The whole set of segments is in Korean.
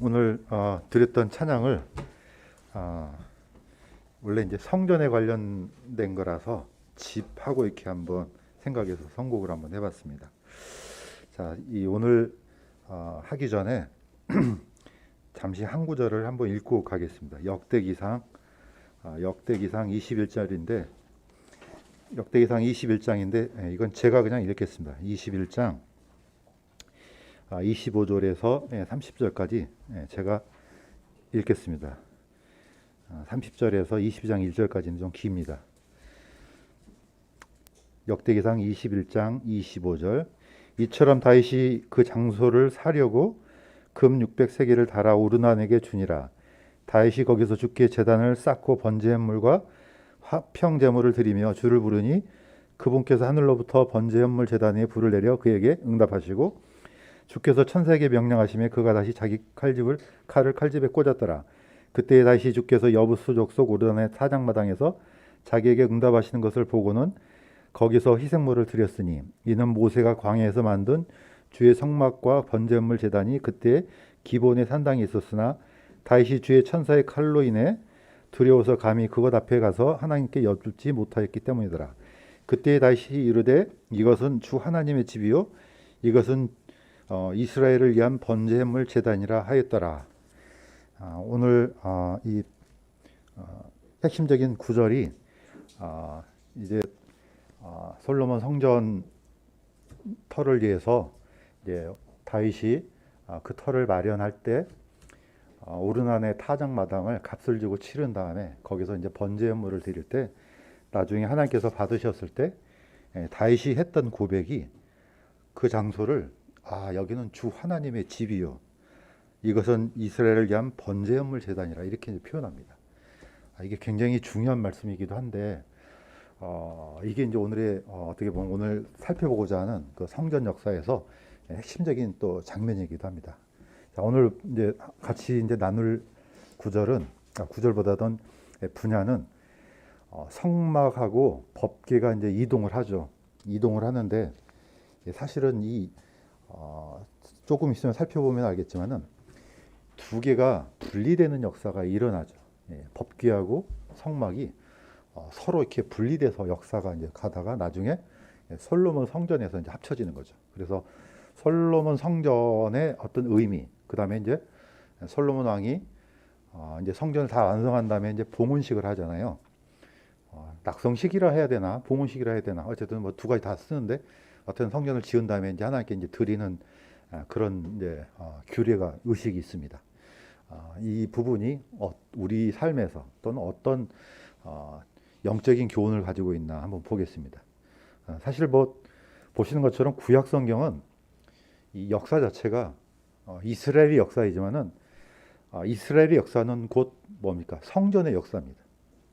오늘 드렸던 찬양을 아, 원래 이제 성전에 관련된 거라서 집하고 이렇게 한번 생각해서 선곡을 한번 해봤습니다. 자, 이 오늘 하기 전에 잠시 한 구절을 한번 읽고 가겠습니다. 역대기상 21절인데 역대기상 21장인데 이건 제가 그냥 읽겠습니다. 21장 25절에서 30절까지 제가 읽겠습니다. 30절에서 22장 1절까지는 좀 깁니다. 역대기상 21장 25절. 이처럼 다윗이 그 장소를 사려고 금 600세겔을 달아 오르난에게 주니라. 다윗이 거기서 주께 제단을 쌓고 번제물과 화평 제물을 드리며 주를 부르니 그분께서 하늘로부터 번제물 제단에 불을 내려 그에게 응답하시고 주께서 천사에게 명령하시며 그가 다시 자기 칼을 칼집에 꽂았더라. 그때 다시 주께서 여부수 족속 오르단의 사장마당에서 자기에게 응답하시는 것을 보고는 거기서 희생물을 드렸으니 이는 모세가 광야에서 만든 주의 성막과 번제물 제단이 그때 기본에 산당에 있었으나 다윗이 주의 천사의 칼로 인해 두려워서 감히 그것 앞에 가서 하나님께 여쭙지 못하였기 때문이더라. 그때 다윗이 이르되 이것은 주 하나님의 집이요 이것은 이스라엘을 위한 번제물 제단이라 하였더라. 오늘 이 핵심적인 구절이 이제 솔로몬 성전 터를 위해서 이제 다윗이 그 터를 마련할 때 오르난의 타작마당을 값을 주고 치른 다음에 거기서 이제 번제물을 드릴 때 나중에 하나님께서 받으셨을 때 다윗이 했던 고백이 그 장소를 여기는 주 하나님의 집이요 이것은 이스라엘을 위한 번제물 제단이라 이렇게 표현합니다. 이게 굉장히 중요한 말씀이기도 한데 이게 이제 오늘의 어떻게 보면 오늘 살펴보고자 하는 그 성전 역사에서 핵심적인 또 장면이기도 합니다. 자, 오늘 이제 같이 이제 나눌 구절은 구절보다는 분야는 성막하고 법궤가 이제 이동을 하죠. 이동을 하는데 사실은 이 조금 있으면 살펴보면 알겠지만은 두 개가 분리되는 역사가 일어나죠. 법궤하고 성막이 서로 이렇게 분리돼서 역사가 이제 가다가 나중에 솔로몬 성전에서 이제 합쳐지는 거죠. 그래서 솔로몬 성전의 어떤 의미, 그 다음에 이제 솔로몬 왕이 이제 성전을 다 완성한 다음에 이제 봉헌식을 하잖아요. 낙성식이라 해야 되나, 봉헌식이라 해야 되나, 어쨌든 뭐 두 가지 다 쓰는데, 어떤 성전을 지은 다음에 이제 하나님께 이제 드리는 그런 이제 규례가 의식이 있습니다. 이 부분이 우리 삶에서 또는 어떤 영적인 교훈을 가지고 있나 한번 보겠습니다. 사실 뭐 보시는 것처럼 구약 성경은 이 역사 자체가 이스라엘의 역사이지만은 이스라엘의 역사는 곧 뭡니까? 성전의 역사입니다.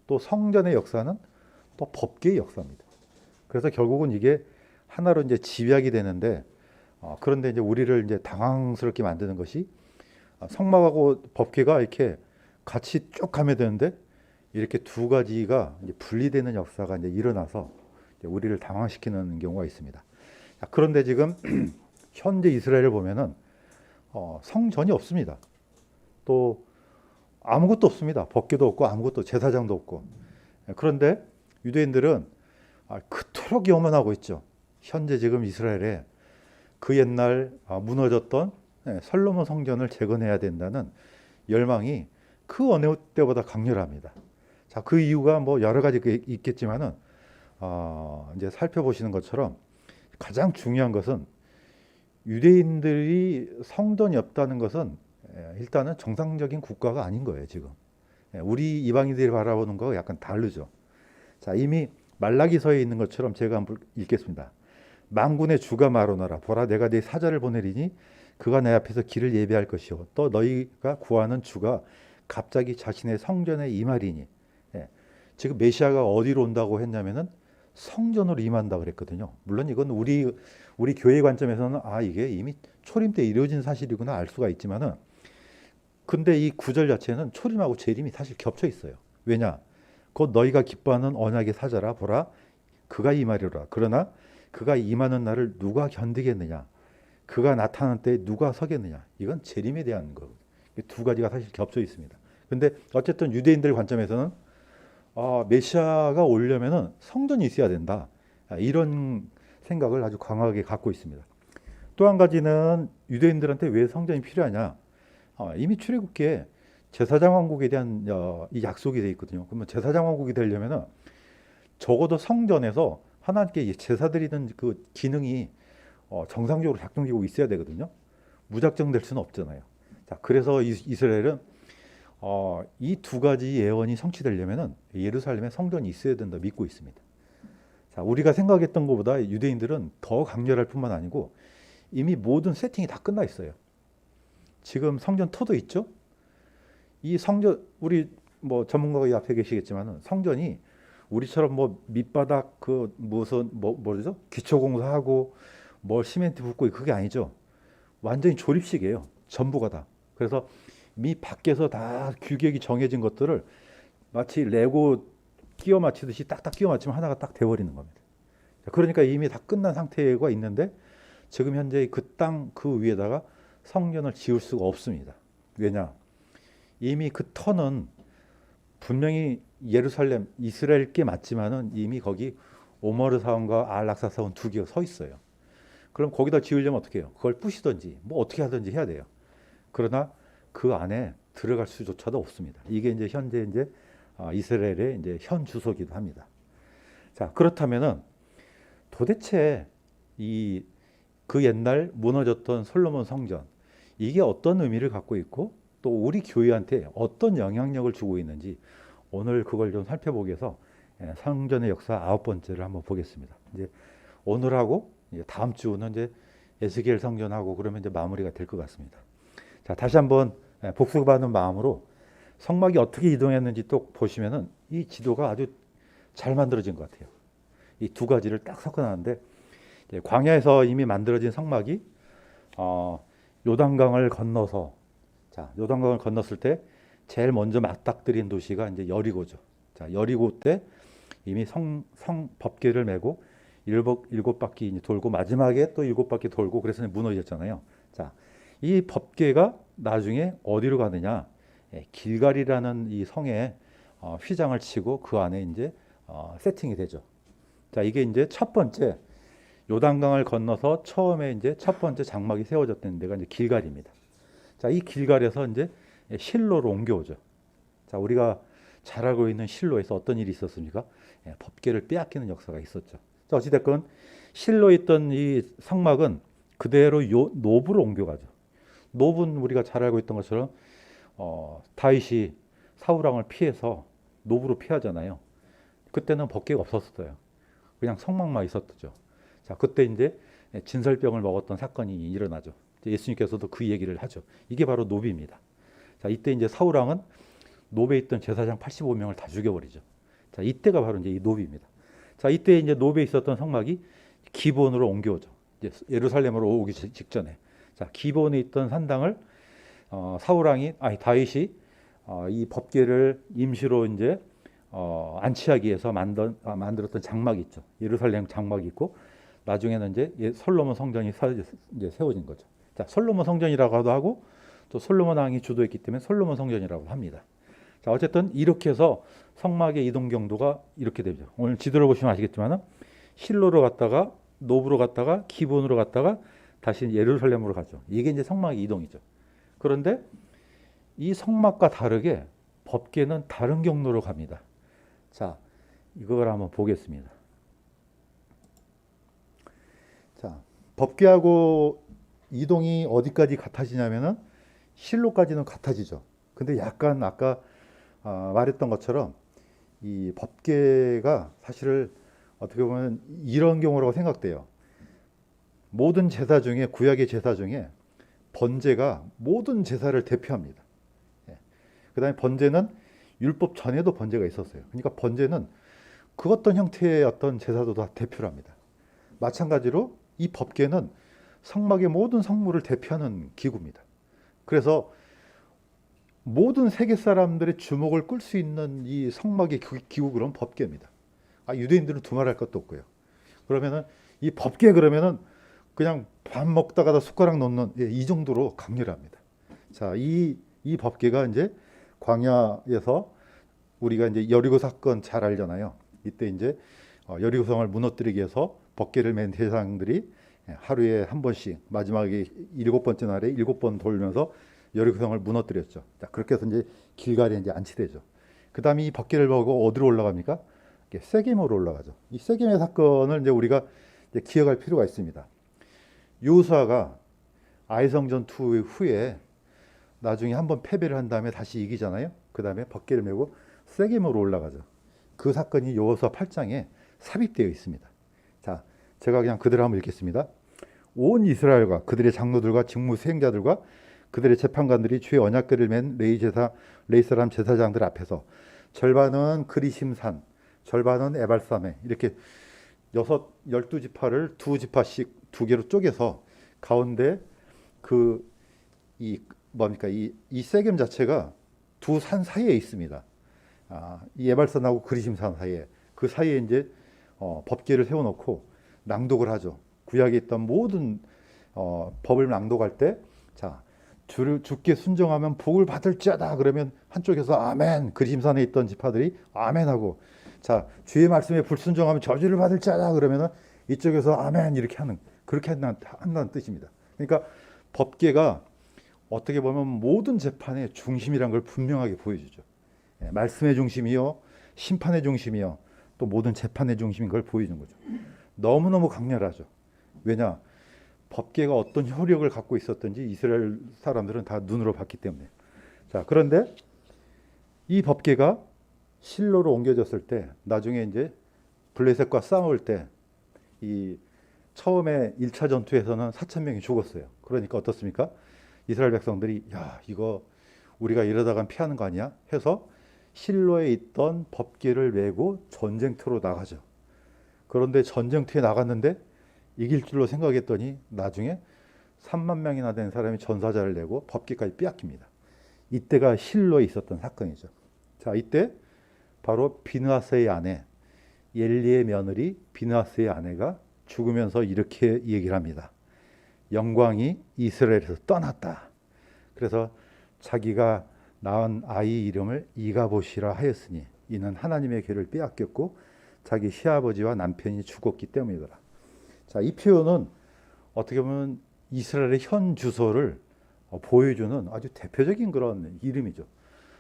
또 성전의 역사는 또 법궤의 역사입니다. 그래서 결국은 이게 하나로 이제 집약이 되는데 그런데 이제 우리를 이제 당황스럽게 만드는 것이 성막하고 법궤가 이렇게 같이 쭉 가면 되는데 이렇게 두 가지가 이제 분리되는 역사가 이제 일어나서 이제 우리를 당황시키는 경우가 있습니다. 그런데 지금 현재 이스라엘을 보면은 성전이 없습니다. 또 아무것도 없습니다. 법궤도 없고 아무것도 제사장도 없고. 그런데 유대인들은 그토록 염원하고 있죠. 현재 지금 이스라엘에 그 옛날 무너졌던 솔로몬 성전을 재건해야 된다는 열망이 그 어느 때보다 강렬합니다. 자, 그 이유가 뭐 여러 가지 있겠지만은 이제 살펴보시는 것처럼 가장 중요한 것은 유대인들이 성전이 없다는 것은 일단은 정상적인 국가가 아닌 거예요, 지금. 우리 이방인들이 바라보는 거와 약간 다르죠. 자, 이미 말라기서에 있는 것처럼 제가 한번 읽겠습니다. 만군의 주가 말하노라. 보라, 내가 네 사자를 보내리니 그가 내 앞에서 길을 예비할 것이요. 또 너희가 구하는 주가 갑자기 자신의 성전에 임하리니. 지금 메시아가 어디로 온다고 했냐면은 성전으로 임한다 그랬거든요. 물론 이건 우리 교회 관점에서는 이게 이미 초림 때 이루어진 사실이구나 알 수가 있지만은 근데 이 구절 자체는 초림하고 재림이 사실 겹쳐 있어요. 왜냐? 곧 너희가 기뻐하는 언약의 사자라. 보라, 그가 임하리로라. 그러나 그가 임하는 날을 누가 견디겠느냐? 그가 나타난 때 누가 서겠느냐. 이건 재림에 대한 거. 두 가지가 사실 겹쳐 있습니다. 근데 어쨌든 유대인들 관점에서는 메시아가 오려면은 성전이 있어야 된다. 이런 생각을 아주 강하게 갖고 있습니다. 또 한 가지는 유대인들한테 왜 성전이 필요하냐. 이미 출애굽기에 제사장 왕국에 대한 이 약속이 돼 있거든요. 그러면 제사장 왕국이 되려면은 적어도 성전에서 하나님께 제사 드리는 그 기능이 정상적으로 작동되고 있어야 되거든요. 무작정 될 수는 없잖아요. 자, 그래서 이스라엘은 이 두 가지 예언이 성취되려면은 예루살렘에 성전이 있어야 된다 믿고 있습니다. 자, 우리가 생각했던 것보다 유대인들은 더 강렬할 뿐만 아니고 이미 모든 세팅이 다 끝나 있어요. 지금 성전 터도 있죠. 이 성전 우리 뭐 전문가가 앞에 계시겠지만은 성전이 우리처럼 뭐 밑바닥 그 무슨 뭐죠? 기초공사하고 뭐 시멘트 붓고 그게 아니죠. 완전히 조립식이에요. 전부가 다. 그래서 미 밖에서 다 규격이 정해진 것들을 마치 레고 끼워 맞추듯이 딱딱 끼워 맞추면 하나가 딱 돼버리는 겁니다. 그러니까 이미 다 끝난 상태가 있는데 지금 현재 그 땅 그 위에다가 성전을 지을 수가 없습니다. 왜냐? 이미 그 터는 분명히 예루살렘 이스라엘께 맞지만은 이미 거기 오머르 사원과 알락사 사원 두 개가 서 있어요. 그럼 거기다 지으려면 어떻게 해요? 그걸 부시든지 뭐 어떻게 하든지 해야 돼요. 그러나 그 안에 들어갈 수조차도 없습니다. 이게 이제 현재 이제 이스라엘의 이제 현 주소기도 합니다. 자, 그렇다면은 도대체 이 그 옛날 무너졌던 솔로몬 성전 이게 어떤 의미를 갖고 있고 또 우리 교회한테 어떤 영향력을 주고 있는지 오늘 그걸 좀 살펴보기 위해서 성전의 역사 9번째를 한번 보겠습니다. 이제 오늘하고 이제 다음 주는 이제 에스겔 성전하고 그러면 이제 마무리가 될 것 같습니다. 자, 다시 한번 복습하는 마음으로 성막이 어떻게 이동했는지 또 보시면은 이 지도가 아주 잘 만들어진 것 같아요. 이 두 가지를 딱 섞어놨는데 광야에서 이미 만들어진 성막이 요단강을 건너서 자, 요단강을 건넜을 때 제일 먼저 맞닥뜨린 도시가 이제 여리고죠. 자, 여리고 때 이미 성 법궤를 메고 일곱 바퀴 이제 돌고 마지막에 또 7바퀴 돌고 그래서 무너졌잖아요. 자, 이 법궤가 나중에 어디로 가느냐? 길갈이라는 이 성에 휘장을 치고 그 안에 이제 세팅이 되죠. 자, 이게 이제 첫 번째 요단강을 건너서 처음에 이제 첫 번째 장막이 세워졌던 데가 이제 길갈입니다. 자, 이 길갈에서 이제 실로로 옮겨오죠. 자, 우리가 잘 알고 있는 실로에서 어떤 일이 있었습니까? 법궤를 빼앗기는 역사가 있었죠. 자, 어찌됐건 실로에 있던 이 성막은 그대로 노브로 옮겨가죠. 노브는 우리가 잘 알고 있던 것처럼 다윗이 사울 왕을 피해서 노브로 피하잖아요. 그때는 법궤가 없었어요. 그냥 성막만 있었죠. 자, 그때 이제 진설병을 먹었던 사건이 일어나죠. 예수님께서도 그 얘기를 하죠. 이게 바로 노비입니다. 자, 이때 이제 사울 왕은 노베에 있던 제사장 85명을 다 죽여버리죠. 자, 이때가 바로 이제 이 노비입니다. 자, 이때 이제 노베에 있었던 성막이 기본으로 옮겨오죠. 이제 예루살렘으로 오기 직전에. 자, 기본에 있던 산당을 사울 왕이 다윗이 이 법궤를 임시로 이제 안치하기 위해서 만들었던 장막이 있죠. 예루살렘 장막이 있고 나중에는 이제 솔로몬 성전이 이제 세워진 거죠. 자, 솔로몬 성전이라고도 하고 또 솔로몬 왕이 주도했기 때문에 솔로몬 성전이라고 합니다. 자, 어쨌든 이렇게 해서 성막의 이동 경로가 이렇게 되죠. 오늘 지도를 보시면 아시겠지만은 실로로 갔다가 노브로 갔다가 기본으로 갔다가 다시 예루살렘으로 가죠. 이게 이제 성막의 이동이죠. 그런데 이 성막과 다르게 법궤는 다른 경로로 갑니다. 자, 이걸 한번 보겠습니다. 자, 법궤하고 이동이 어디까지 같아지냐면은 실로까지는 같아지죠. 근데 약간 아까 말했던 것처럼 이 법궤가 사실 어떻게 보면 이런 경우라고 생각돼요. 모든 제사 중에 구약의 제사 중에 번제가 모든 제사를 대표합니다. 그다음에 번제는 율법 전에도 번제가 있었어요. 그러니까 번제는 그 어떤 형태의 어떤 제사도 다 대표를 합니다. 마찬가지로 이 법궤는 성막의 모든 성물을 대표하는 기구입니다. 그래서 모든 세계 사람들의 주목을 끌 수 있는 이 성막의 기구 그런 법궤입니다. 유대인들은 두말할 것도 없고요. 그러면은 이 법궤 그러면은 그냥 밥 먹다가다 숟가락 놓는 이 정도로 강렬합니다. 자, 이 법궤가 이제 광야에서 우리가 이제 여리고 사건 잘 알잖아요. 이때 이제 여리고성을 무너뜨리기 위해서 법궤를 맨 대상들이 하루에 한 번씩 마지막에 7번째 날에 7번 돌면서 여리고성을 무너뜨렸죠. 자, 그렇게 해서 이제 길갈에 이제 안치되죠. 그다음에 이 법궤를 보고 어디로 올라갑니까? 세겜으로 올라가죠. 이 세겜의 사건을 이제 우리가 이제 기억할 필요가 있습니다. 요수아가 아이성 전투 후에 나중에 한번 패배를 한 다음에 다시 이기잖아요. 그 다음에 법궤를 메고 세겜으로 올라가죠. 그 사건이 여호수아 8장에 삽입되어 있습니다. 자, 제가 그냥 그대로 한번 읽겠습니다. 온 이스라엘과 그들의 장로들과 직무 수행자들과 그들의 재판관들이 주의 언약궤를 맨 레이 사람 제사장들 앞에서 절반은 그리심산, 절반은 에발사메 이렇게 12지파를 두 지파씩 두 개로 쪼개서 가운데 이 세겜 자체가 두 산 사이에 있습니다. 이 에발산하고 그리심산 사이에 그 사이에 이제 법궤를 세워놓고 낭독을 하죠. 구약에 있던 모든 법을 낭독할 때, 자, 주께 순종하면 복을 받을지어다 그러면 한쪽에서 아멘, 그리심산에 있던 지파들이 아멘하고, 자, 주의 말씀에 불순종하면 저주를 받을지어다 그러면은 이쪽에서 아멘 이렇게 하는, 그렇게 한다는 뜻입니다. 그러니까 법궤가 어떻게 보면 모든 재판의 중심이란 걸 분명하게 보여주죠. 말씀의 중심이요, 심판의 중심이요, 또 모든 재판의 중심인 걸 보여주는 거죠. 너무너무 강렬하죠. 왜냐? 법궤가 어떤 효력을 갖고 있었던지 이스라엘 사람들은 다 눈으로 봤기 때문에. 자, 그런데 이 법궤가 실로로 옮겨졌을 때, 나중에 이제 블레셋과 싸울 때, 이 처음에 1차 전투에서는 4,000명이 죽었어요. 그러니까 어떻습니까? 이스라엘 백성들이 야, 이거 우리가 이러다간 피하는 거 아니야? 해서 실로에 있던 법궤를 메고 전쟁터로 나가죠. 그런데 전쟁터에 나갔는데 이길 줄로 생각했더니 나중에 3만 명이나 된 사람이 전사자를 내고 법궤까지 빼앗깁니다. 이때가 실로에 있었던 사건이죠. 자, 이때 바로 비느하스의 아내, 엘리의 며느리 비느하스의 아내가 죽으면서 이렇게 얘기를 합니다. 영광이 이스라엘에서 떠났다. 그래서 자기가 낳은 아이 이름을 이가봇이라 하였으니 이는 하나님의 궤를 빼앗겼고 자기 시아버지와 남편이 죽었기 때문이더라. 자, 이 표현은 어떻게 보면 이스라엘의 현 주소를 보여주는 아주 대표적인 그런 이름이죠.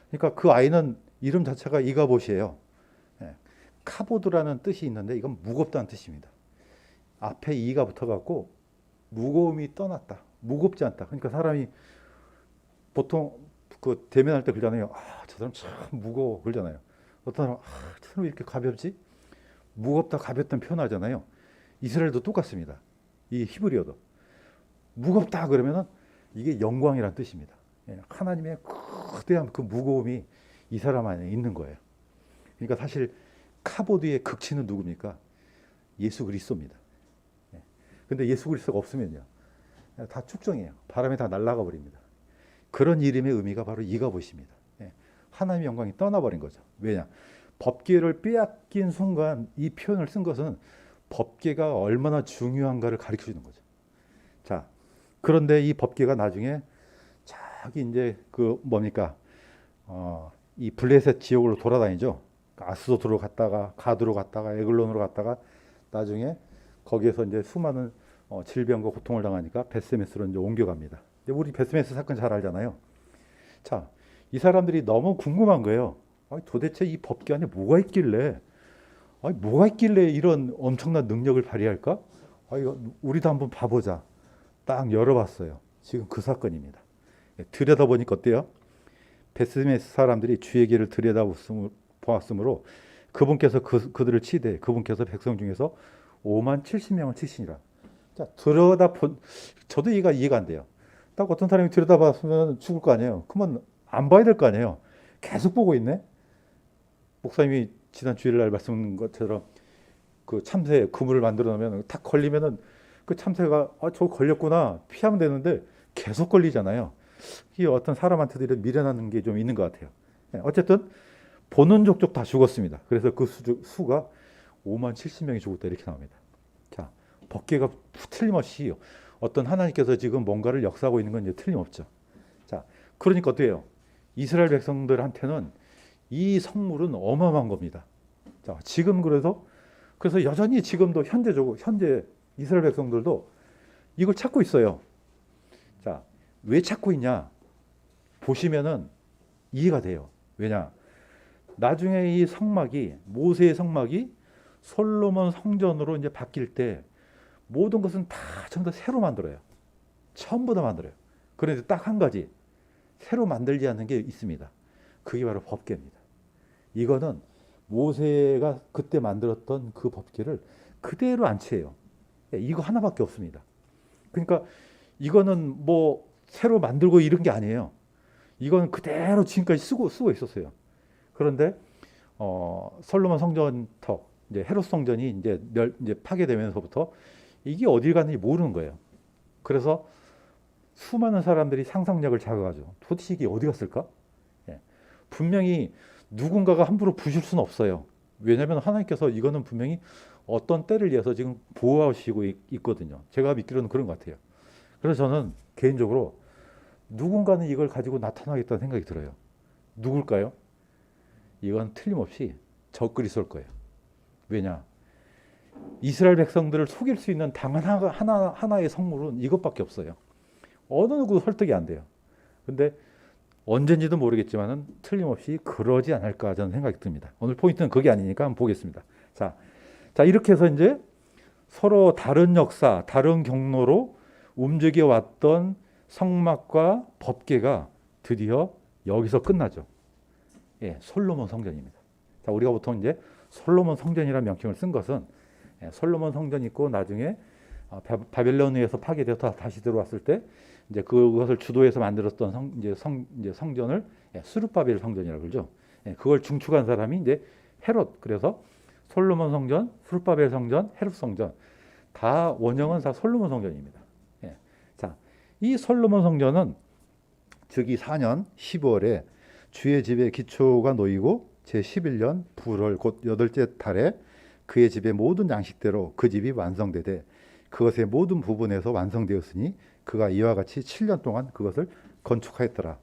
그러니까 그 아이는 이름 자체가 이가봇이에요. 카보드라는 뜻이 있는데 이건 무겁다는 뜻입니다. 앞에 이가 붙어갖고 무거움이 떠났다, 무겁지 않다. 그러니까 사람이 보통 그 대면할 때 그러잖아요. 저 사람 참 무거워 그러잖아요. 어떤 사람 저 사람 왜 이렇게 가볍지? 무겁다, 가볍다는 표현하잖아요. 이스라엘도 똑같습니다. 이 히브리어도 무겁다 그러면은 이게 영광이란 뜻입니다. 하나님의 거대한 그 무거움이 이 사람 안에 있는 거예요. 그러니까 사실 카보드의 극치는 누굽니까? 예수 그리스도입니다. 근데 예수 그리스도가 없으면요, 다 축정이에요. 바람에 다 날아가 버립니다. 그런 이름의 의미가 바로 이가봇입니다. 하나님의 영광이 떠나버린 거죠. 왜냐? 법궤를 빼앗긴 순간 이 표현을 쓴 것은 법궤가 얼마나 중요한가를 가르쳐 주는 거죠. 자, 그런데 이 법궤가 나중에 자기 이제 이 블레셋 지역으로 돌아다니죠. 아스도트로 갔다가 가드로 갔다가 에글론으로 갔다가 나중에 거기에서 이제 수많은 질병과 고통을 당하니까 베스메스로 이제 옮겨갑니다. 근데 우리 베스메스 사건 잘 알잖아요. 자, 이 사람들이 너무 궁금한 거예요. 도대체 이 법궤 안에 뭐가 있길래 이런 엄청난 능력을 발휘할까? 우리도 한번 봐보자. 딱 열어봤어요. 지금 그 사건입니다. 들여다보니까 어때요? 베스메스 사람들이 주의 길을 들여다보았으므로 그분께서 그들을 치되 그분께서 백성 중에서 5만 70명을 치시니라. 자, 저도 이해가 안 돼요. 딱 어떤 사람이 들여다봤으면 죽을 거 아니에요. 그러면 안 봐야 될 거 아니에요. 계속 보고 있네. 목사님이 지난 주일날 말씀한 것처럼 그 참새 그물을 만들어 놓으면 탁 걸리면은 그 참새가 저 걸렸구나 피하면 되는데 계속 걸리잖아요. 이게 어떤 사람한테도 이런 미련한 게 좀 있는 것 같아요. 어쨌든 보는 족족 다 죽었습니다. 그래서 그 수가 5만 70명이 죽었다 이렇게 나옵니다. 자, 법궤가 틀림없이 어떤 하나님께서 지금 뭔가를 역사하고 있는 건 이제 틀림없죠. 자, 그러니까 어때요? 이스라엘 백성들한테는 이 성물은 어마어마한 겁니다. 자, 지금 그래서 여전히 지금도 현재 이스라엘 백성들도 이걸 찾고 있어요. 자, 왜 찾고 있냐? 보시면은 이해가 돼요. 왜냐? 나중에 이 성막이, 모세의 성막이 솔로몬 성전으로 이제 바뀔 때 모든 것은 다 전부 다 새로 만들어요. 처음부터 만들어요. 그런데 딱 한 가지 새로 만들지 않는 게 있습니다. 그게 바로 법궤입니다. 이거는 모세가 그때 만들었던 그 법궤를 그대로 안치해요. 이거 하나밖에 없습니다. 그러니까 이거는 뭐 새로 만들고 이런 게 아니에요. 이건 그대로 지금까지 쓰고 있었어요. 그런데 솔로몬 성전터 이제 헤롯 성전이 이제 파괴되면서부터 이게 어디 갔는지 모르는 거예요. 그래서 수많은 사람들이 상상력을 자극하죠. 도대체 이게 어디 갔을까? 예. 분명히 누군가가 함부로 부실 수는 없어요. 왜냐하면 하나님께서 이거는 분명히 어떤 때를 위해서 지금 보호하시고 있거든요. 제가 믿기로는 그런 것 같아요. 그래서 저는 개인적으로 누군가는 이걸 가지고 나타나겠다는 생각이 들어요. 누굴까요? 이건 틀림없이 적그리스도일 거예요. 왜냐? 이스라엘 백성들을 속일 수 있는 단 하나의 성물은 이것밖에 없어요. 어느 누구도 설득이 안 돼요. 근데 언젠지도 모르겠지만은 틀림없이 그러지 않을까 저는 생각이 듭니다. 오늘 포인트는 그게 아니니까 한번 보겠습니다. 자, 이렇게 해서 이제 서로 다른 역사, 다른 경로로 움직여 왔던 성막과 법궤가 드디어 여기서 끝나죠. 예, 솔로몬 성전입니다. 자, 우리가 보통 이제 솔로몬 성전이라는 명칭을 쓴 것은 솔로몬 성전 있고 나중에 바벨론에서 파괴되어서 다시 들어왔을 때 이제 그것을 주도해서 만들었던 성전을 스룹바벨 성전이라고 그러죠. 그걸 중축한 사람이 이제 헤롯. 그래서 솔로몬 성전, 스룹바벨 성전, 헤롯 성전 다 원형은 다 솔로몬 성전입니다. 자, 이 솔로몬 성전은 즉위 4년 12월에 주의 집에 기초가 놓이고 제11년 불월 곧 8째 달에 그의 집의 모든 양식대로 그 집이 완성되되 그것의 모든 부분에서 완성되었으니 그가 이와 같이 7년 동안 그것을 건축하였더라.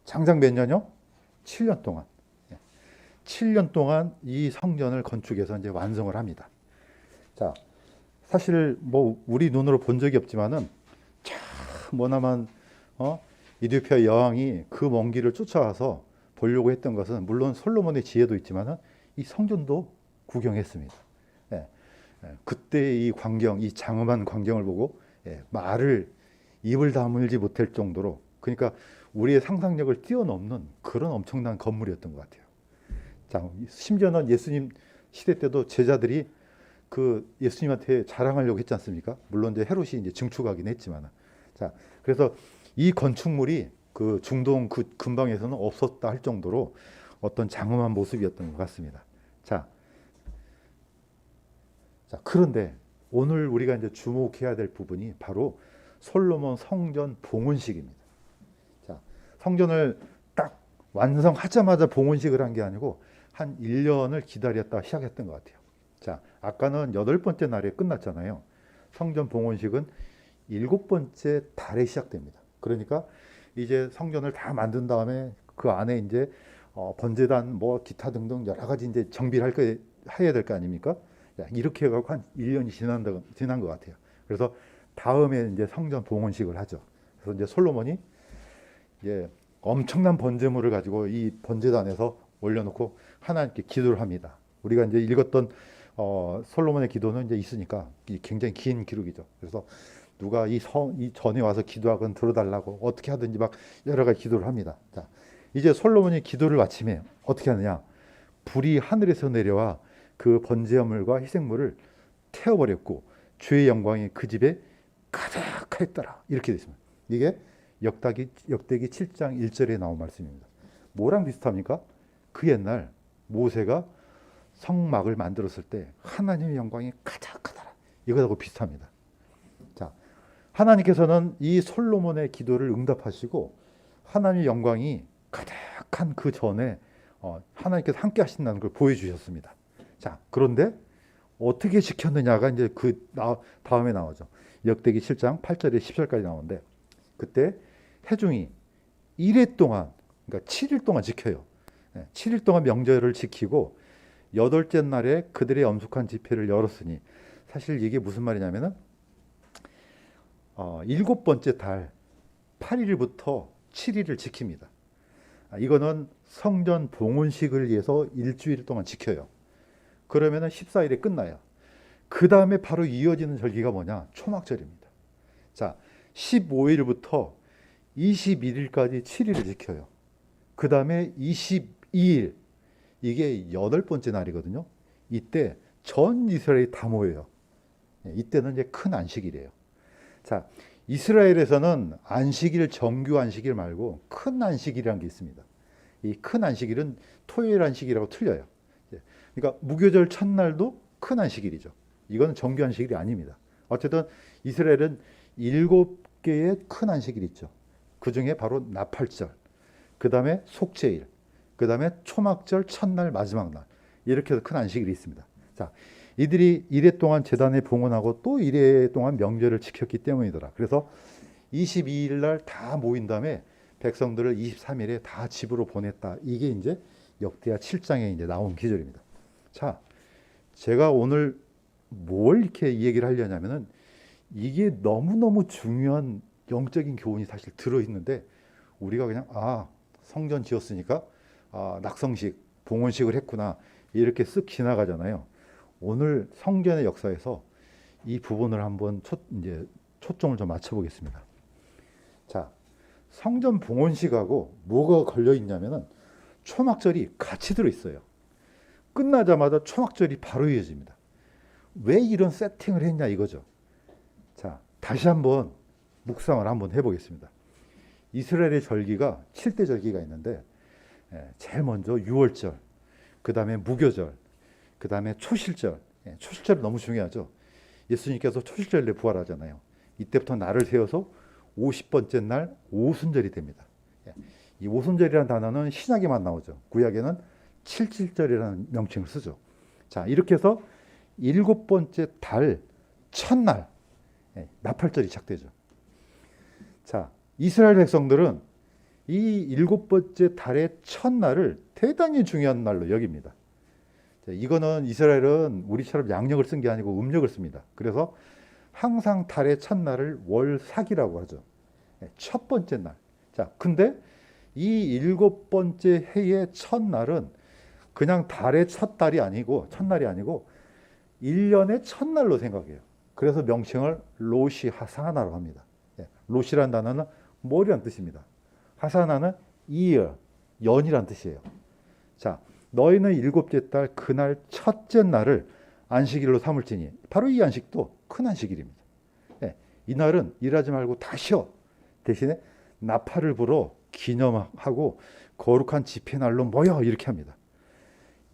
장장 몇 년요? 7년 동안. 7년 동안 이 성전을 건축해서 이제 완성을 합니다. 자, 사실 뭐 우리 눈으로 본 적이 없지만은 참 머나먼 이디오피아 여왕이 그 먼 길을 쫓아와서 보려고 했던 것은 물론 솔로몬의 지혜도 있지만은 이 성전도 구경했습니다. 그때 이 광경, 이 장엄한 광경을 보고 말을 입을 다물지 못할 정도로, 그러니까 우리의 상상력을 뛰어넘는 그런 엄청난 건물이었던 것 같아요. 자, 심지어는 예수님 시대 때도 제자들이 그 예수님한테 자랑하려고 했지 않습니까? 물론 이제 헤롯이 이제 증축하긴 했지만, 자, 그래서 이 건축물이 그 중동 그 근방에서는 없었다 할 정도로 어떤 장엄한 모습이었던 것 같습니다. 자, 그런데 오늘 우리가 이제 주목해야 될 부분이 바로 솔로몬 성전 봉헌식입니다. 자, 성전을 딱 완성하자마자 봉헌식을 한 게 아니고 한 1년을 기다렸다 시작했던 것 같아요. 자, 아까는 8번째 날에 끝났잖아요. 성전 봉헌식은 7번째 달에 시작됩니다. 그러니까 이제 성전을 다 만든 다음에 그 안에 이제 번제단 뭐 기타 등등 여러 가지 이제 정비를 해야 될 거 아닙니까? 이렇게 해갖고 한 1년이 지난 것 같아요. 그래서 다음에 이제 성전 봉헌식을 하죠. 그래서 이제 솔로몬이 이제 엄청난 번제물을 가지고 이 번제단에서 올려놓고 하나님께 기도를 합니다. 우리가 이제 읽었던 솔로몬의 기도는 이제 있으니까 굉장히 긴 기록이죠. 그래서 누가 이 전에 와서 기도하건 들어달라고 어떻게 하든지 막 여러 가지 기도를 합니다. 자, 이제 솔로몬이 기도를 마치면 어떻게 하느냐? 불이 하늘에서 내려와 그 번제물과 희생물을 태워버렸고 주의 영광이 그 집에 가득하였더라. 이렇게 되어 있습니다. 이게 역대기 7장 1절에 나온 말씀입니다. 뭐랑 비슷합니까? 그 옛날 모세가 성막을 만들었을 때 하나님의 영광이 가득하더라. 이거하고 비슷합니다. 자, 하나님께서는 이 솔로몬의 기도를 응답하시고 하나님의 영광이 가득한 그 전에 하나님께서 함께 하신다는 걸 보여주셨습니다. 자, 그런데 어떻게 지켰느냐가 이제 다음에 나오죠. 역대기 7장 8절에 10절까지 나오는데 그때 회중이 1회 동안 그러니까 7일 동안 지켜요. 7일 동안 명절을 지키고 여덟째 날에 그들의 엄숙한 집회를 열었으니 사실 이게 무슨 말이냐면은 일곱 번째 달 8일부터 7일을 지킵니다. 이거는 성전 봉헌식을 위해서 일주일 동안 지켜요. 그러면은 14일에 끝나요. 그 다음에 바로 이어지는 절기가 뭐냐? 초막절입니다. 자, 15일부터 21일까지 7일을 지켜요. 그 다음에 22일, 이게 여덟 번째 날이거든요. 이때 전 이스라엘이 다 모여요. 이때는 이제 큰 안식일이에요. 자, 이스라엘에서는 안식일, 정규 안식일 말고 큰 안식일이라는 게 있습니다. 이 큰 안식일은 토요일 안식일하고 틀려요. 그러니까 무교절 첫날도 큰 안식일이죠. 이건 정규 안식일이 아닙니다. 어쨌든 이스라엘은 7개의 큰 안식일이 있죠. 그 중에 바로 나팔절, 그 다음에 속죄일, 그 다음에 초막절 첫날 마지막 날, 이렇게 해서 큰 안식일이 있습니다. 자, 이들이 이래 동안 제단에 봉헌하고 또 이래 동안 명절을 지켰기 때문이더라. 그래서 22일 날 다 모인 다음에 백성들을 23일에 다 집으로 보냈다. 이게 이제 역대하 7장에 이제 나온 기절입니다. 자, 제가 오늘 뭘 이렇게 이 얘기를 하려냐면은 이게 너무너무 중요한 영적인 교훈이 사실 들어있는데 우리가 그냥 성전 지었으니까 낙성식, 봉헌식을 했구나 이렇게 쓱 지나가잖아요. 오늘 성전의 역사에서 이 부분을 한번 이제 초점을 좀 맞춰보겠습니다. 자, 성전 봉헌식하고 뭐가 걸려 있냐면은 초막절이 같이 들어 있어요. 끝나자마자 초막절이 바로 이어집니다. 왜 이런 세팅을 했냐 이거죠. 자, 다시 한번 묵상을 한번 해보겠습니다. 이스라엘의 절기가 7대 절기가 있는데 제일 먼저 유월절, 그 다음에 무교절, 그 다음에 초실절. 초실절이 너무 중요하죠. 예수님께서 초실절에 부활하잖아요. 이때부터 날을 세워서 50번째 날 오순절이 됩니다. 이 오순절이라는 단어는 신약에만 나오죠. 구약에는 칠칠절이라는 명칭을 쓰죠. 자, 이렇게 해서 7번째 달 첫날 나팔절이 시작되죠. 자, 이스라엘 백성들은 이 7번째 달의 첫날을 대단히 중요한 날로 여깁니다. 자, 이거는 이스라엘은 우리처럼 양력을 쓴 게 아니고 음력을 씁니다. 그래서 항상 달의 첫날을 월삭이라고 하죠. 첫 번째 날. 자, 근데 이 7번째 해의 첫날은 그냥 달의 첫날이 아니고 1년의 첫날로 생각해요. 그래서 명칭을 로시 하사나라고 합니다. 로시라는 단어는 머리란 뜻입니다. 하사나는 year, 연이란 뜻이에요. 자, 너희는 7째 달 그날 첫째 날을 안식일로 삼을지니 바로 이 안식도 큰 안식일입니다. 이 날은 일하지 말고 다 쉬어. 대신에 나팔을 불어 기념하고 거룩한 집회 날로 모여 이렇게 합니다.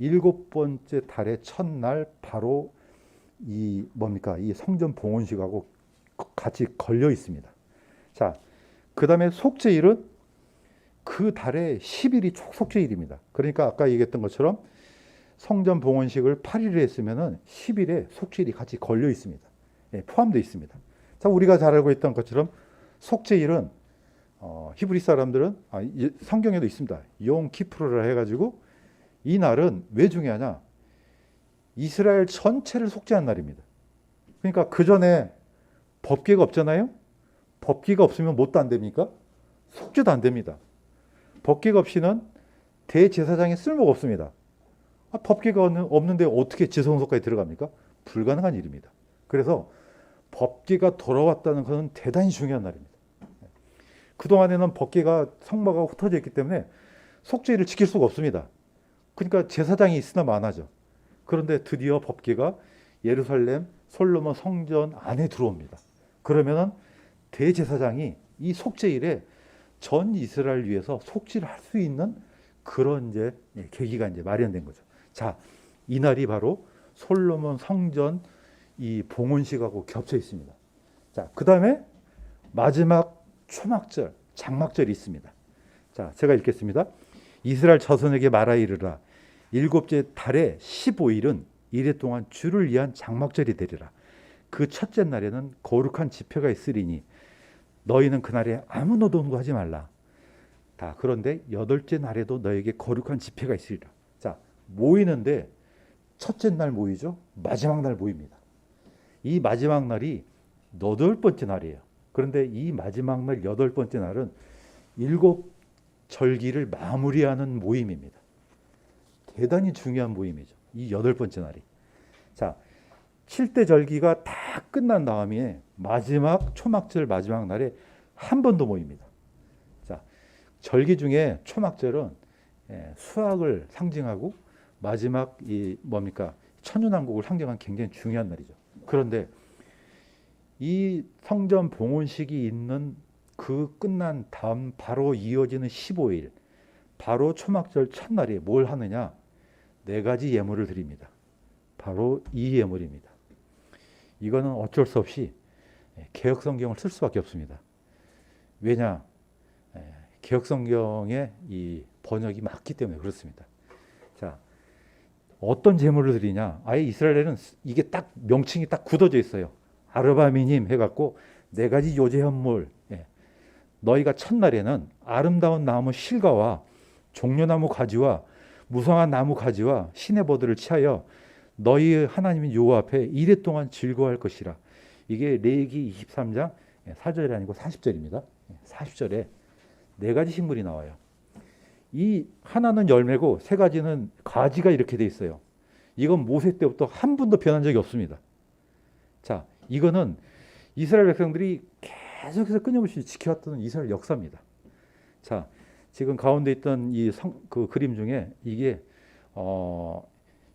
7번째 달의 첫날 바로 이 성전 봉헌식하고 같이 걸려 있습니다. 자, 그 다음에 속죄일은 그 달의 10일이 속죄일입니다. 그러니까 아까 얘기했던 것처럼 성전 봉헌식을 8일에 했으면은 10일에 속죄일이 같이 걸려 있습니다. 포함되어 있습니다. 자, 우리가 잘 알고 있던 것처럼 속죄일은 히브리 사람들은 성경에도 있습니다. 용 키프로라 해가지고 이 날은 왜 중요하냐? 이스라엘 전체를 속죄한 날입니다. 그러니까 그 전에 법궤가 없잖아요. 법궤가 없으면 뭣도 안 됩니까? 속죄도 안 됩니다. 법궤가 없이는 대제사장의 쓸모가 없습니다. 법궤가 없는데 어떻게 지성소까지 들어갑니까? 불가능한 일입니다. 그래서 법궤가 돌아왔다는 것은 대단히 중요한 날입니다. 그동안에는 법궤가 성막하고 흩어져 있기 때문에 속죄를 지킬 수가 없습니다. 그러니까 제사장이 있으나 마나죠. 그런데 드디어 법궤가 예루살렘 솔로몬 성전 안에 들어옵니다. 그러면은 대제사장이 이 속죄일에 전 이스라엘 위해서 속죄를 할 수 있는 그런 이제 계기가 이제 마련된 거죠. 자, 이 날이 바로 솔로몬 성전 이 봉헌식하고 겹쳐 있습니다. 자, 그 다음에 마지막 초막절, 장막절이 있습니다. 자, 제가 읽겠습니다. 이스라엘 자손에게 말하 이르라. 7째 달의 15일은 이래 동안 주를 위한 장막절이 되리라. 그 첫째 날에는 거룩한 집회가 있으리니 너희는 그날에 아무 노동도 하지 말라. 다 그런데 여덟째 날에도 너에게 거룩한 집회가 있으리라. 자, 모이는데 첫째 날 모이죠. 마지막 날 모입니다. 이 마지막 날이 여덟 번째 날이에요. 그런데 이 마지막 날 여덟 번째 날은 일곱 절기를 마무리하는 모임입니다. 대단히 중요한 모임이죠. 이 여덟 번째 날이. 자, 7대 절기가 다 끝난 다음에 마지막 초막절 마지막 날에 한 번 더 모입니다. 자, 절기 중에 초막절은 수학을 상징하고 마지막 이 뭡니까? 천윤왕국을 상징하는 굉장히 중요한 날이죠. 그런데 이 성전 봉헌식이 있는 그 끝난 다음 바로 이어지는 15일 바로 초막절 첫날에 뭘 하느냐? 네 가지 예물을 드립니다. 바로 이 예물입니다. 이거는 어쩔 수 없이 개역성경을 쓸 수밖에 없습니다. 왜냐? 개역성경의 이 번역이 맞기 때문에 그렇습니다. 자, 어떤 제물을 드리냐? 아예 이스라엘에는 이게 딱 명칭이 딱 굳어져 있어요. 아르바미님 해갖고 네 가지 요제현물. 너희가 첫날에는 아름다운 나무 실과와 종려나무 가지와 무성한 나무 가지와 시내버들을 취하여 너희 하나님인 여호와 앞에 이래 동안 즐거워할 것이라. 이게 레위기 23장 4절이 아니고 40절입니다. 40절에 네 가지 식물이 나와요. 이 하나는 열매고 세 가지는 가지가 이렇게 돼 있어요. 이건 모세 때부터 한 번도 변한 적이 없습니다. 자, 이거는 이스라엘 백성들이 계속해서 끊임없이 지켜왔던 이스라엘 역사입니다. 자, 지금 가운데 있던 그 그림 중에 이게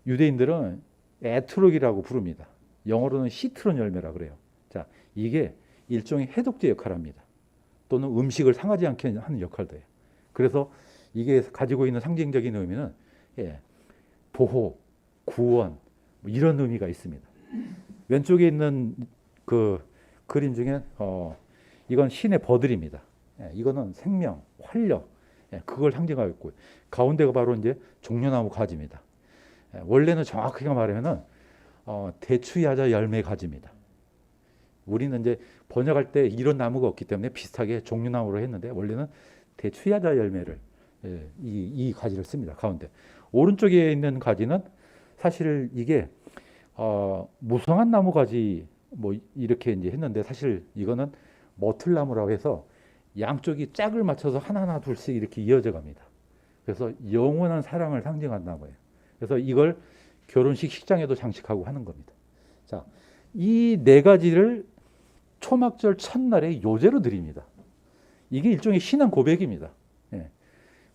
유대인들은 에트록이라고 부릅니다. 영어로는 시트론 열매라 그래요. 자, 이게 일종의 해독제 역할을 합니다. 또는 음식을 상하지 않게 하는 역할도 해요. 그래서 이게 가지고 있는 상징적인 의미는 보호, 구원 뭐 이런 의미가 있습니다. 왼쪽에 있는 그 그림 중에 이건 신의 버들입니다. 이거는 생명, 활력 그걸 상징하고 있고 가운데가 바로 이제 종려나무 가지입니다. 원래는 정확하게 말하면은 대추야자 열매 가지입니다. 우리는 이제 번역할 때 이런 나무가 없기 때문에 비슷하게 종려나무로 했는데 원래는 대추야자 열매를 이 가지를 씁니다. 가운데 오른쪽에 있는 가지는 사실 이게 무성한 나무 가지 뭐 이렇게 이제 했는데 사실 이거는 머틀나무라고 해서 양쪽이 짝을 맞춰서 하나하나 둘씩 이렇게 이어져 갑니다. 그래서 영원한 사랑을 상징한 나무예요. 그래서 이걸 결혼식 식장에도 장식하고 하는 겁니다. 자, 이 네 가지를 초막절 첫날에 요제로 드립니다. 이게 일종의 신앙 고백입니다.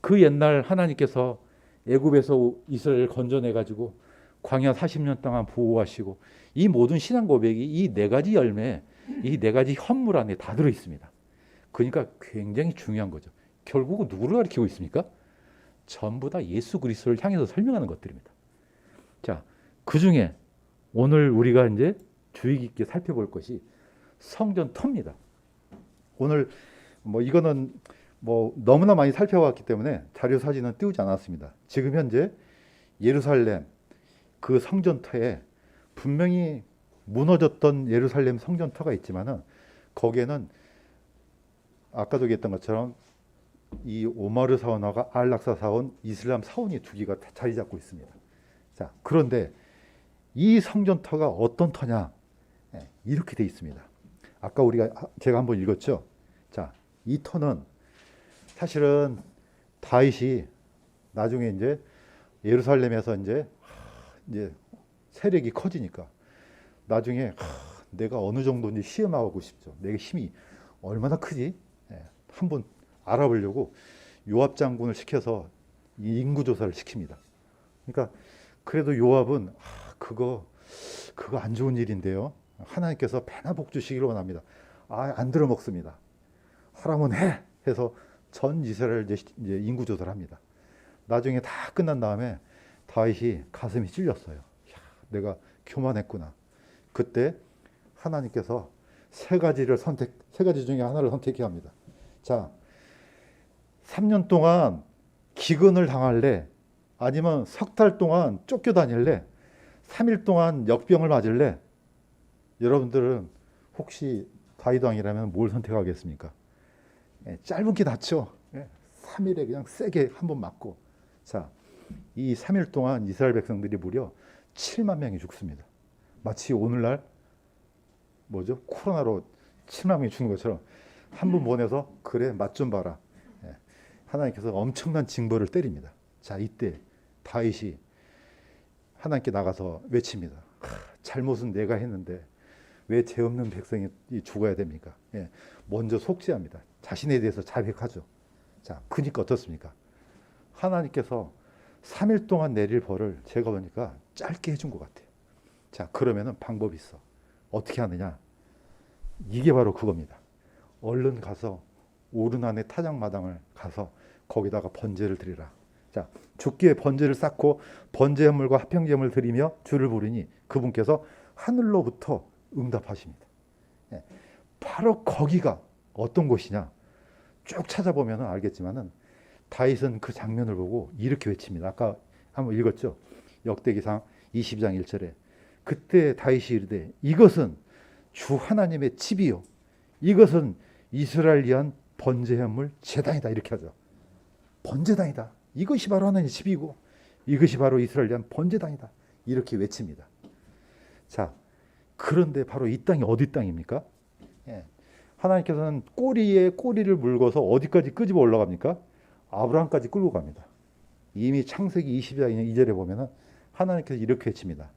그 옛날 하나님께서 애굽에서 이스라엘을 건져내 가지고 광야 40년 동안 보호하시고 이 모든 신앙 고백이 이 네 가지 열매, 이 네 가지 현물 안에 다 들어 있습니다. 그러니까 굉장히 중요한 거죠. 결국은 누구를 가리키고 있습니까? 전부 다 예수 그리스도를 향해서 설명하는 것들입니다. 자, 그 중에 오늘 우리가 이제 주의 깊게 살펴볼 것이 성전터입니다. 오늘 뭐 이거는 뭐 너무나 많이 살펴봤기 때문에 자료 사진은 띄우지 않았습니다. 지금 현재 예루살렘 그 성전터에 분명히 무너졌던 예루살렘 성전터가 있지만은 거기에는 아까도 얘기했던 것처럼 이 오마르 사원과 알락사 사원, 이슬람 사원이 두 개가 자리 잡고 있습니다. 자, 그런데 이 성전터가 어떤 터냐? 이렇게 돼 있습니다. 아까 제가 한번 읽었죠. 자, 이 터는 사실은 다윗이 나중에 이제 예루살렘에서 이제 세력이 커지니까 나중에 내가 어느 정도인지 시험하고 싶죠. 내 힘이 얼마나 크지? 한번 알아보려고 요압 장군을 시켜서 인구 조사를 시킵니다. 그러니까 그래도 요압은 그거 안 좋은 일인데요. 하나님께서 배나 복 주시기를 원합니다. 안 들어먹습니다. 하라면 해 해서 전 이스라엘 이제 인구 조사를 합니다. 나중에 다 끝난 다음에 다윗이 가슴이 찔렸어요. 내가 교만했구나. 그때 하나님께서 세 가지 중에 하나를 선택해야 합니다. 자, 3년 동안 기근을 당할래? 아니면 석 달 동안 쫓겨다닐래? 3일 동안 역병을 맞을래? 여러분들은 혹시 다윗 왕이라면 뭘 선택하겠습니까? 짧은 게 낫죠. 3일에 그냥 세게 한번 맞고. 자, 이 3일 동안 이스라엘 백성들이 무려 7만 명이 죽습니다. 마치 오늘날 뭐죠? 코로나로 7만 명이 죽는 것처럼 한 분 보내서 그래 맛 좀 봐라. 하나님께서 엄청난 징벌을 때립니다. 자, 이때 다윗이 하나님께 나가서 외칩니다. 잘못은 내가 했는데 왜 죄 없는 백성이 죽어야 됩니까? 먼저 속죄합니다. 자신에 대해서 자백하죠. 자, 그러니까 어떻습니까? 하나님께서 3일 동안 내릴 벌을 제가 보니까 짧게 해준 것 같아요. 자, 그러면은 방법이 있어. 어떻게 하느냐? 이게 바로 그겁니다. 얼른 가서 오르난의 타작마당을 가서 거기다가 번제를 드리라. 자, 주께 번제를 쌓고 번제물과 화평제물을 드리며 주를 부르니 그분께서 하늘로부터 응답하십니다. 바로 거기가 어떤 곳이냐? 쭉 찾아보면 알겠지만은 다윗은 그 장면을 보고 이렇게 외칩니다. 아까 한번 읽었죠? 역대기상 22장 1절에 그때 다윗이 이르되 이것은 주 하나님의 집이요 이것은 이스라엘 위한 번제물 제단이다. 이렇게 하죠. 번제단이다. 이것이 바로 하나님의 집이고 이것이 바로 이스라엘 위한 번제단이다. 이렇게 외칩니다. 자, 그런데 바로 이 땅이 어디 땅입니까? 하나님께서는 꼬리에 꼬리를 물고서 어디까지 끄집어 올라갑니까? 아브라함까지 끌고 갑니다. 이미 창세기 20장 2절에 보면은 하나님께서 이렇게 외칩니다.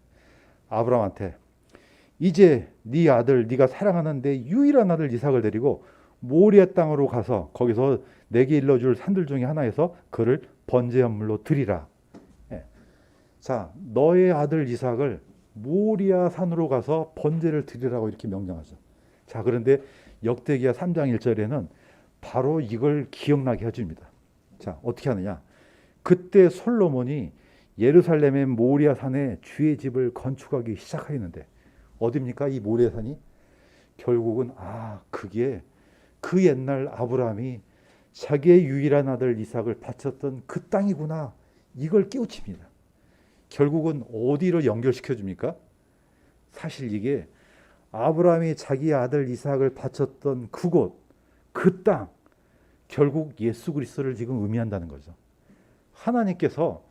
아브라함한테 이제 네 아들 네가 사랑하는 내 유일한 아들 이삭을 데리고 모리아 땅으로 가서 거기서 내게 일러줄 산들 중에 하나에서 그를 번제물로 드리라. 자, 너의 아들 이삭을 모리아 산으로 가서 번제를 드리라고 이렇게 명령하죠. 자, 그런데 역대기야 3장 1절에는 바로 이걸 기억나게 해줍니다. 자, 어떻게 하느냐? 그때 솔로몬이 예루살렘의 모리아 산에 주의 집을 건축하기 시작하였는데 어디입니까? 이 모리아 산이 결국은 그게 그 옛날 아브라함이 자기의 유일한 아들 이삭을 바쳤던 그 땅이구나. 이걸 깨우칩니다. 결국은 어디로 연결시켜 줍니까? 사실 이게 아브라함이 자기 아들 이삭을 바쳤던 그곳, 그 땅, 결국 예수 그리스도를 지금 의미한다는 거죠. 하나님께서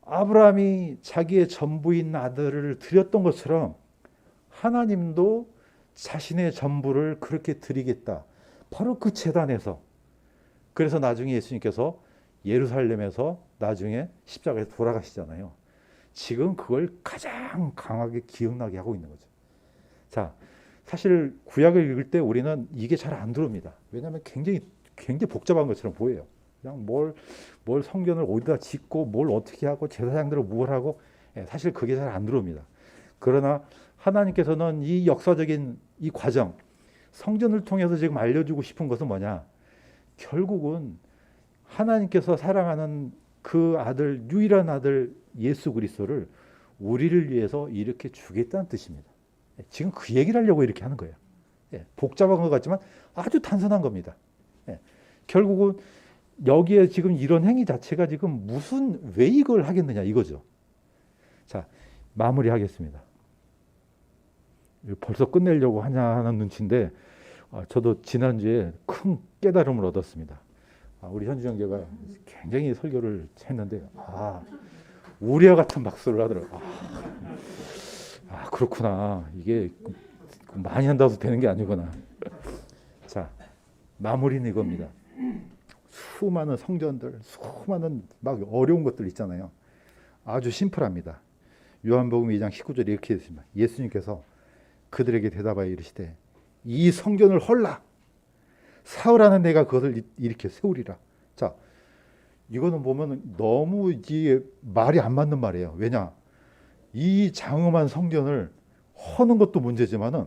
아브라함이 자기의 전부인 아들을 드렸던 것처럼 하나님도 자신의 전부를 그렇게 드리겠다. 바로 그 제단에서. 그래서 나중에 예수님께서 예루살렘에서 나중에 십자가에서 돌아가시잖아요. 지금 그걸 가장 강하게 기억나게 하고 있는 거죠. 자, 사실 구약을 읽을 때 우리는 이게 잘 안 들어옵니다. 왜냐하면 굉장히 복잡한 것처럼 보여요. 그냥 뭘 성전을 어디다 짓고 뭘 어떻게 하고 제사장들을 뭘 하고 사실 그게 잘 안 들어옵니다. 그러나 하나님께서는 이 역사적인 이 과정, 성전을 통해서 지금 알려주고 싶은 것은 뭐냐? 결국은 하나님께서 사랑하는 그 아들, 유일한 아들 예수 그리스도를 우리를 위해서 이렇게 주겠다는 뜻입니다. 지금 그 얘기를 하려고 이렇게 하는 거예요. 복잡한 것 같지만 아주 단순한 겁니다. 결국은 여기에 지금 이런 행위 자체가 지금 왜 이걸 하겠느냐 이거죠. 자, 마무리하겠습니다. 벌써 끝내려고 하는 눈치인데 저도 지난주에 큰 깨달음을 얻었습니다. 우리 현주 형제가 굉장히 설교를 했는데 우리와 같은 박수를 하더라고요. 그렇구나. 이게 많이 한다고 되는 게 아니구나. 자, 마무리는 이겁니다. 수많은 성전들, 수많은 막 어려운 것들 있잖아요. 아주 심플합니다. 요한복음 2장 19절에 이렇게 있습니다. 예수님께서 그들에게 대답하여 이르시되 이 성전을 헐라. 사흘 내가 그것을 일으켜 세우리라. 자, 이거는 보면 너무 이게 말이 안 맞는 말이에요. 왜냐? 이 장엄한 성전을 허는 것도 문제지만은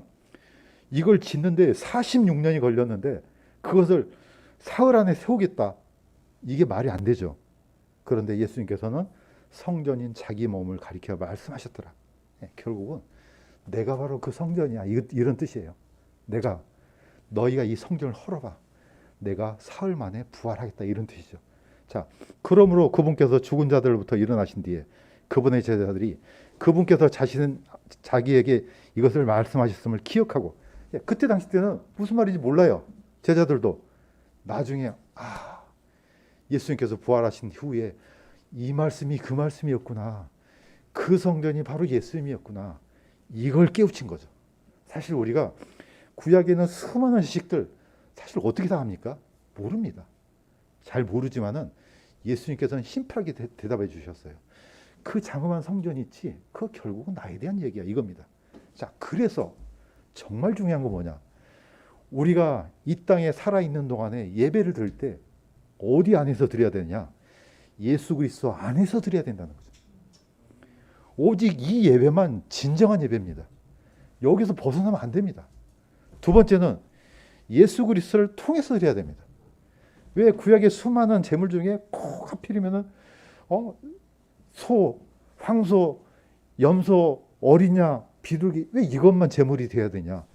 이걸 짓는데 46년이 걸렸는데 그것을 사흘 안에 세우겠다. 이게 말이 안 되죠. 그런데 예수님께서는 성전인 자기 몸을 가리켜 말씀하셨더라. 결국은 내가 바로 그 성전이야. 이런 뜻이에요. 너희가 이 성전을 헐어봐. 내가 사흘 만에 부활하겠다. 이런 뜻이죠. 자, 그러므로 그분께서 죽은 자들부터 일어나신 뒤에 그분의 제자들이 그분께서 자기에게 이것을 말씀하셨음을 기억하고, 그때 당시 때는 무슨 말인지 몰라요. 제자들도. 나중에 예수님께서 부활하신 후에 이 말씀이 그 말씀이었구나. 그 성전이 바로 예수님이었구나. 이걸 깨우친 거죠. 사실 우리가 구약에는 수많은 지식들 사실 어떻게 다 합니까? 모릅니다. 잘 모르지만은 예수님께서는 심플하게 대답해 주셨어요. 그 장엄한 성전이 있지, 그 결국은 나에 대한 얘기야, 이겁니다. 자, 그래서 정말 중요한 건 뭐냐? 우리가 이 땅에 살아있는 동안에 예배를 드릴 때 어디 안에서 드려야 되냐? 예수 그리스도 안에서 드려야 된다는 거죠. 오직 이 예배만 진정한 예배입니다. 여기서 벗어나면 안 됩니다. 두 번째는 예수 그리스도를 통해서 드려야 됩니다. 왜 구약의 수많은 제물 중에 꼭 하필이면은 소, 황소, 염소, 어린 양, 비둘기, 왜 이것만 제물이 돼야 되냐?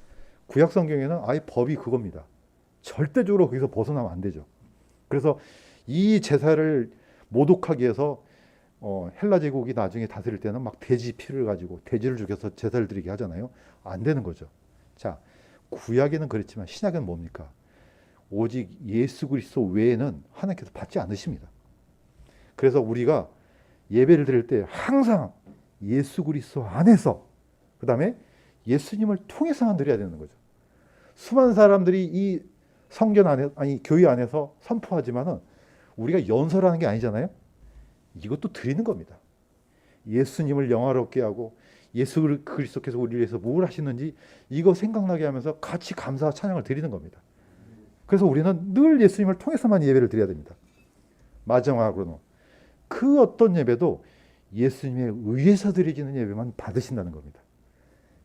구약 성경에는 아예 법이 그겁니다. 절대적으로 거기서 벗어나면 안 되죠. 그래서 이 제사를 모독하기 위해서 헬라 제국이 나중에 다스릴 때는 막 돼지 피를 가지고 돼지를 죽여서 제사를 드리게 하잖아요. 안 되는 거죠. 자, 구약에는 그랬지만 신약은 뭡니까? 오직 예수 그리스도 외에는 하나님께서 받지 않으십니다. 그래서 우리가 예배를 드릴 때 항상 예수 그리스도 안에서, 그 다음에 예수님을 통해서만 드려야 되는 거죠. 수많은 사람들이 이 성전 안에, 교회 안에서 선포하지만은 우리가 연설하는 게 아니잖아요. 이것도 드리는 겁니다. 예수님을 영화롭게 하고 예수 그리스도께서 우리를 위해서 뭘 하시는지 이거 생각나게 하면서 같이 감사와 찬양을 드리는 겁니다. 그래서 우리는 늘 예수님을 통해서만 예배를 드려야 됩니다. 마지막으로는 그 어떤 예배도 예수님에 의해서 드려지는 예배만 받으신다는 겁니다.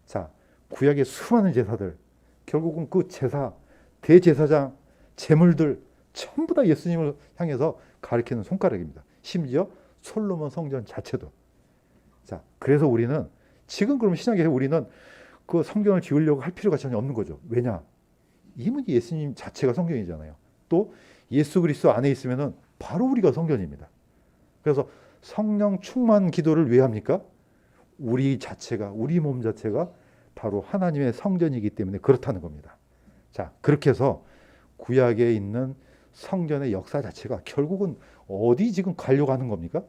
자, 구약의 수많은 제사들, 결국은 그 제사, 대제사장, 제물들 전부 다 예수님을 향해서 가리키는 손가락입니다. 심지어 솔로몬 성전 자체도. 자, 그래서 우리는 지금 그럼 신약에서 우리는 그 성경을 지으려고 할 필요가 전혀 없는 거죠. 왜냐? 이미 예수님 자체가 성경이잖아요. 또 예수 그리스도 안에 있으면은 바로 우리가 성전입니다. 그래서 성령 충만 기도를 왜 합니까? 우리 자체가, 우리 몸 자체가 바로 하나님의 성전이기 때문에 그렇다는 겁니다. 자, 그렇게 해서 구약에 있는 성전의 역사 자체가 결국은 어디 지금 가려고 하는 겁니까?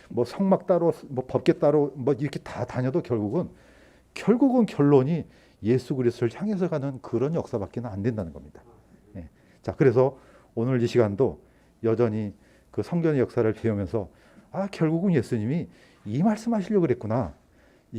뭐 성막 따로, 뭐 법궤 따로, 뭐 이렇게 다 다녀도 결국은 결론이 예수 그리스도를 향해서 가는 그런 역사밖에는 안 된다는 겁니다. 자, 그래서 오늘 이 시간도 여전히 그 성전의 역사를 배우면서 결국은 예수님이 이 말씀하시려고 그랬구나.